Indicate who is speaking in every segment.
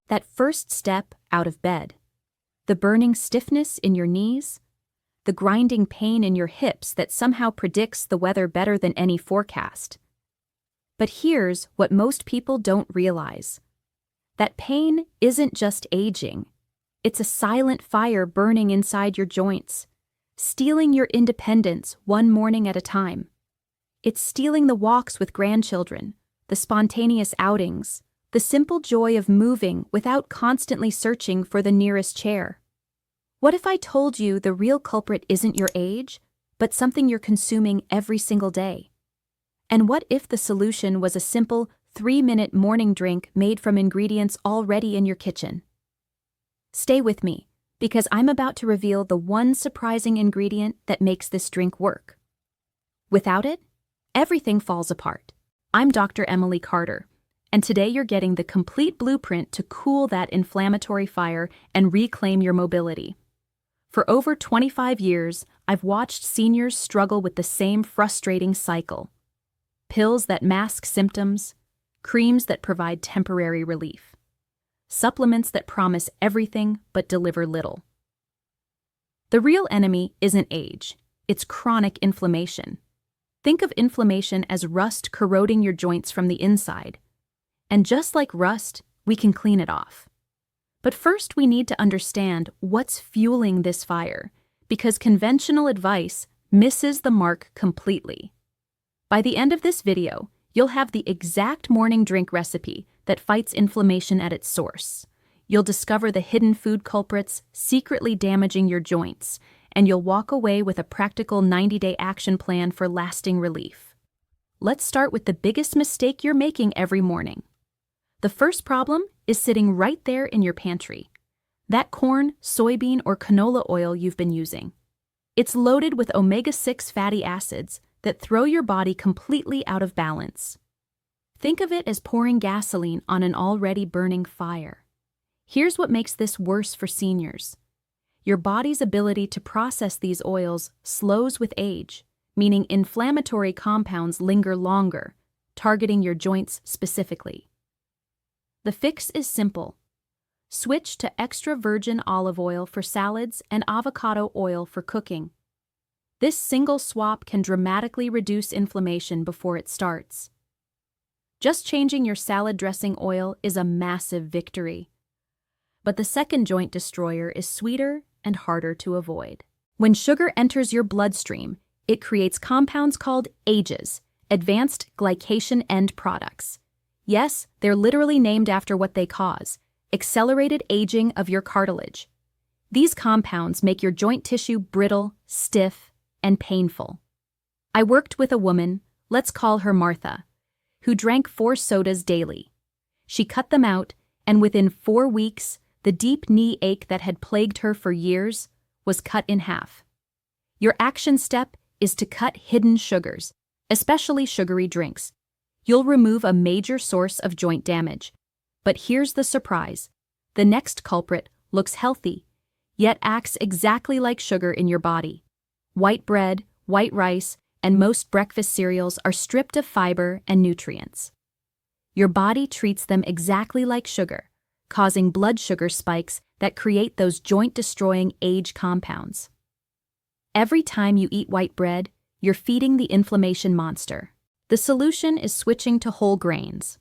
Speaker 1: That first step out of bed. The burning stiffness in your knees. The grinding pain in your hips that somehow predicts the weather better than any forecast. But here's what most people don't realize. That pain isn't just aging. It's a silent fire burning inside your joints, stealing your independence one morning at a time. It's stealing the walks with grandchildren, the spontaneous outings, the simple joy of moving without constantly searching for the nearest chair. What if I told you the real culprit isn't your age, but something you're consuming every single day? And what if the solution was a simple 3-minute morning drink made from ingredients already in your kitchen? Stay with me, because I'm about to reveal the one surprising ingredient that makes this drink work. Without it, everything falls apart. I'm Dr. Emily Carter, and today you're getting the complete blueprint to cool that inflammatory fire and reclaim your mobility. For over 25 years, I've watched seniors struggle with the same frustrating cycle. Pills that mask symptoms, creams that provide temporary relief, supplements that promise everything but deliver little. The real enemy isn't age, it's chronic inflammation. Think of inflammation as rust corroding your joints from the inside. And just like rust, we can clean it off. But first we need to understand what's fueling this fire, because conventional advice misses the mark completely. By the end of this video, you'll have the exact morning drink recipe that fights inflammation at its source. You'll discover the hidden food culprits secretly damaging your joints, and you'll walk away with a practical 90-day action plan for lasting relief. Let's start with the biggest mistake you're making every morning. The first problem is sitting right there in your pantry. That corn, soybean, or canola oil you've been using. It's loaded with omega-6 fatty acids that throw your body completely out of balance. Think of it as pouring gasoline on an already burning fire. Here's what makes this worse for seniors. Your body's ability to process these oils slows with age, meaning inflammatory compounds linger longer, targeting your joints specifically. The fix is simple. Switch to extra virgin olive oil for salads and avocado oil for cooking. This single swap can dramatically reduce inflammation before it starts. Just changing your salad dressing oil is a massive victory. But the second joint destroyer is sweeter and harder to avoid. When sugar enters your bloodstream, it creates compounds called AGEs, advanced glycation end products. Yes, they're literally named after what they cause, accelerated aging of your cartilage. These compounds make your joint tissue brittle, stiff, and painful. I worked with a woman, let's call her Martha, who drank 4 sodas daily. She cut them out, and within 4 weeks, the deep knee ache that had plagued her for years was cut in half. Your action step is to cut hidden sugars, especially sugary drinks. You'll remove a major source of joint damage. But here's the surprise. The next culprit looks healthy, yet acts exactly like sugar in your body. White bread, white rice, and most breakfast cereals are stripped of fiber and nutrients. Your body treats them exactly like sugar, causing blood sugar spikes that create those joint-destroying age compounds. Every time you eat white bread, you're feeding the inflammation monster. The solution is switching to whole grains.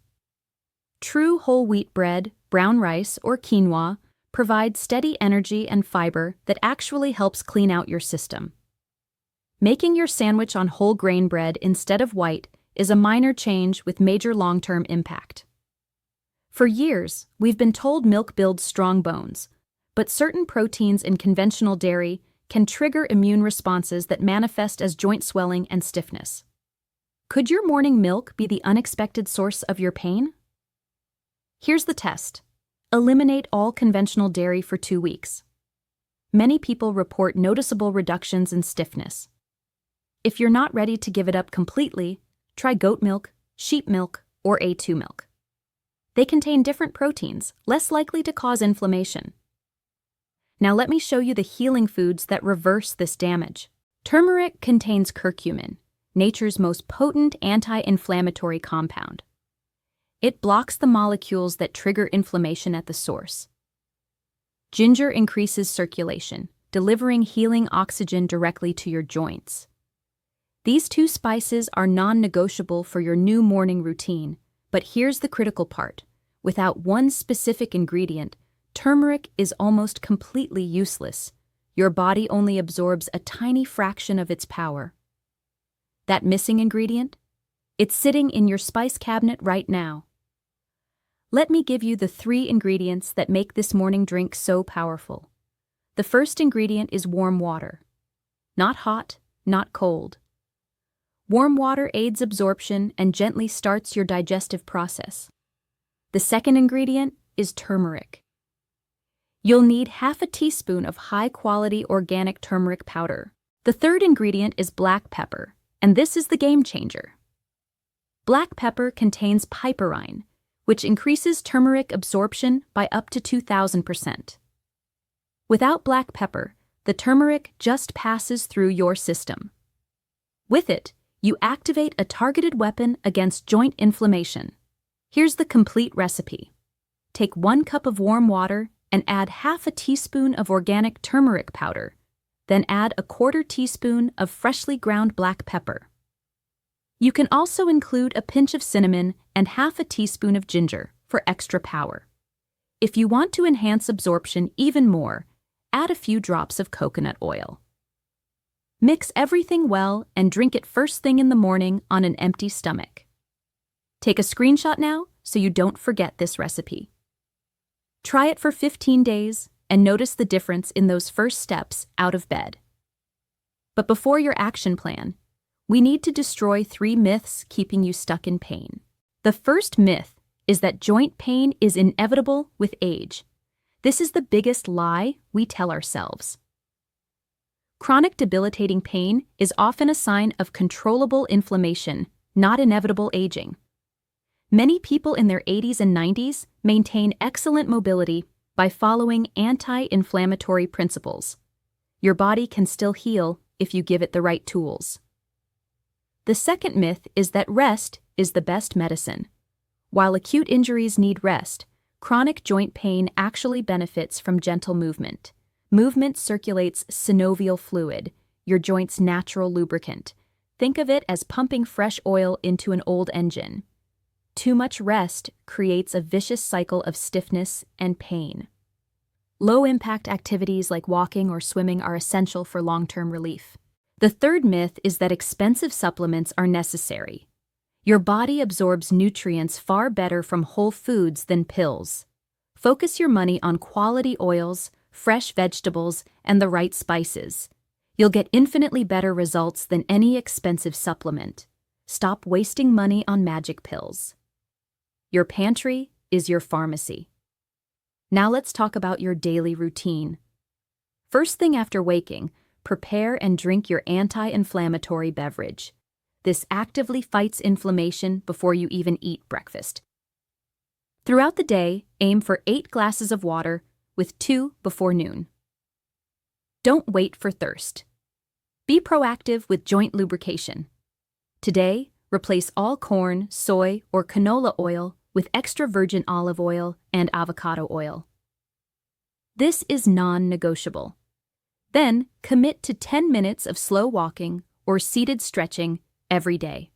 Speaker 1: True whole wheat bread, brown rice, or quinoa provide steady energy and fiber that actually helps clean out your system. Making your sandwich on whole grain bread instead of white is a minor change with major long-term impact. For years, we've been told milk builds strong bones, but certain proteins in conventional dairy can trigger immune responses that manifest as joint swelling and stiffness. Could your morning milk be the unexpected source of your pain? Here's the test. Eliminate all conventional dairy for 2 weeks. Many people report noticeable reductions in stiffness. If you're not ready to give it up completely, try goat milk, sheep milk, or A2 milk. They contain different proteins, less likely to cause inflammation. Now let me show you the healing foods that reverse this damage. Turmeric contains curcumin, nature's most potent anti-inflammatory compound. It blocks the molecules that trigger inflammation at the source. Ginger increases circulation, delivering healing oxygen directly to your joints. These two spices are non-negotiable for your new morning routine, but here's the critical part. Without one specific ingredient, turmeric is almost completely useless. Your body only absorbs a tiny fraction of its power. That missing ingredient? It's sitting in your spice cabinet right now. Let me give you the 3 ingredients that make this morning drink so powerful. The first ingredient is warm water. Not hot, not cold. Warm water aids absorption and gently starts your digestive process. The second ingredient is turmeric. You'll need half a teaspoon of high-quality organic turmeric powder. The third ingredient is black pepper, and this is the game changer. Black pepper contains piperine, which increases turmeric absorption by up to 2,000%. Without black pepper, the turmeric just passes through your system. With it, you activate a targeted weapon against joint inflammation. Here's the complete recipe. Take 1 cup of warm water and add half a teaspoon of organic turmeric powder. Then add a 1/4 teaspoon of freshly ground black pepper. You can also include a pinch of cinnamon and half a teaspoon of ginger for extra power. If you want to enhance absorption even more, add a few drops of coconut oil. Mix everything well and drink it first thing in the morning on an empty stomach. Take a screenshot now so you don't forget this recipe. Try it for 15 days and notice the difference in those first steps out of bed. But before your action plan, we need to destroy 3 myths keeping you stuck in pain. The first myth is that joint pain is inevitable with age. This is the biggest lie we tell ourselves. Chronic debilitating pain is often a sign of controllable inflammation, not inevitable aging. Many people in their 80s and 90s maintain excellent mobility by following anti-inflammatory principles. Your body can still heal if you give it the right tools. The second myth is that rest is the best medicine. While acute injuries need rest, chronic joint pain actually benefits from gentle movement. Movement circulates synovial fluid, your joint's natural lubricant. Think of it as pumping fresh oil into an old engine. Too much rest creates a vicious cycle of stiffness and pain. Low-impact activities like walking or swimming are essential for long-term relief. The third myth is that expensive supplements are necessary. Your body absorbs nutrients far better from whole foods than pills. Focus your money on quality oils, fresh vegetables, and the right spices. You'll get infinitely better results than any expensive supplement. Stop wasting money on magic pills. Your pantry is your pharmacy. Now let's talk about your daily routine. First thing after waking, prepare and drink your anti-inflammatory beverage. This actively fights inflammation before you even eat breakfast. Throughout the day, aim for 8 glasses of water, with 2 before noon. Don't wait for thirst. Be proactive with joint lubrication. Today, replace all corn, soy, or canola oil with extra virgin olive oil and avocado oil. This is non-negotiable. Then, commit to 10 minutes of slow walking or seated stretching every day.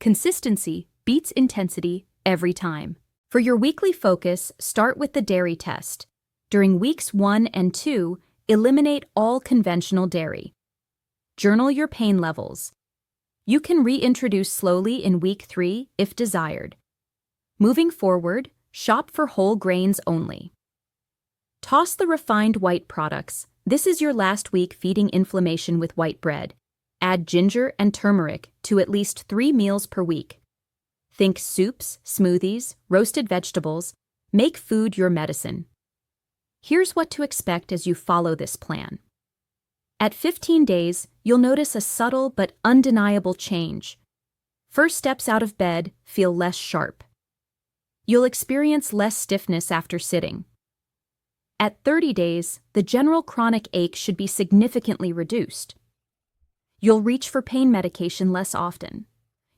Speaker 1: Consistency beats intensity every time. For your weekly focus, start with the dairy test. During weeks 1 and 2, eliminate all conventional dairy. Journal your pain levels. You can reintroduce slowly in week 3 if desired. Moving forward, shop for whole grains only. Toss the refined white products. This is your last week feeding inflammation with white bread. Add ginger and turmeric to at least 3 meals per week. Think soups, smoothies, roasted vegetables. Make food your medicine. Here's what to expect as you follow this plan. At 15 days, you'll notice a subtle but undeniable change. First steps out of bed feel less sharp. You'll experience less stiffness after sitting. At 30 days, the general chronic ache should be significantly reduced. You'll reach for pain medication less often.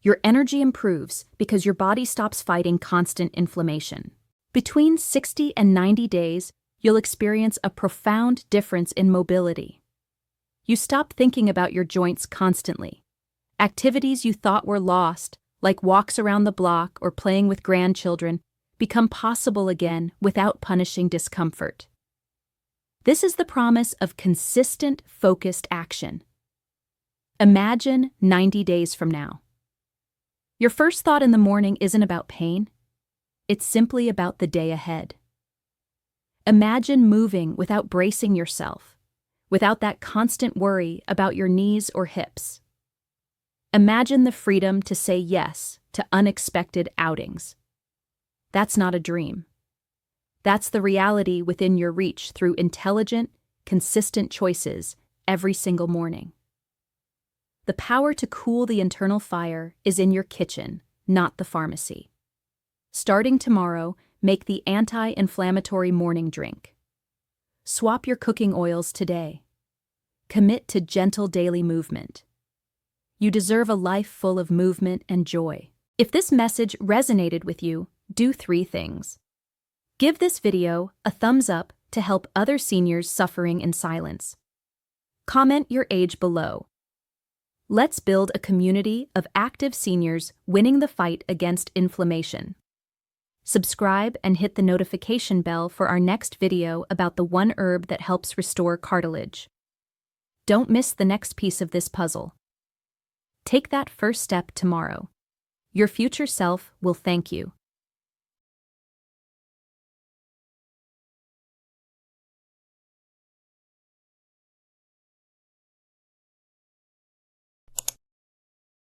Speaker 1: Your energy improves because your body stops fighting constant inflammation. Between 60 and 90 days, you'll experience a profound difference in mobility. You stop thinking about your joints constantly. Activities you thought were lost, like walks around the block or playing with grandchildren, become possible again without punishing discomfort. This is the promise of consistent, focused action. Imagine 90 days from now. Your first thought in the morning isn't about pain. It's simply about the day ahead. Imagine moving without bracing yourself, without that constant worry about your knees or hips. Imagine the freedom to say yes to unexpected outings. That's not a dream. That's the reality within your reach through intelligent, consistent choices every single morning. The power to cool the internal fire is in your kitchen, not the pharmacy. Starting tomorrow, make the anti-inflammatory morning drink. Swap your cooking oils today. Commit to gentle daily movement. You deserve a life full of movement and joy. If this message resonated with you, do 3 things. Give this video a thumbs up to help other seniors suffering in silence. Comment your age below. Let's build a community of active seniors winning the fight against inflammation. Subscribe and hit the notification bell for our next video about the one herb that helps restore cartilage. Don't miss the next piece of this puzzle. Take that first step tomorrow. Your future self will thank you.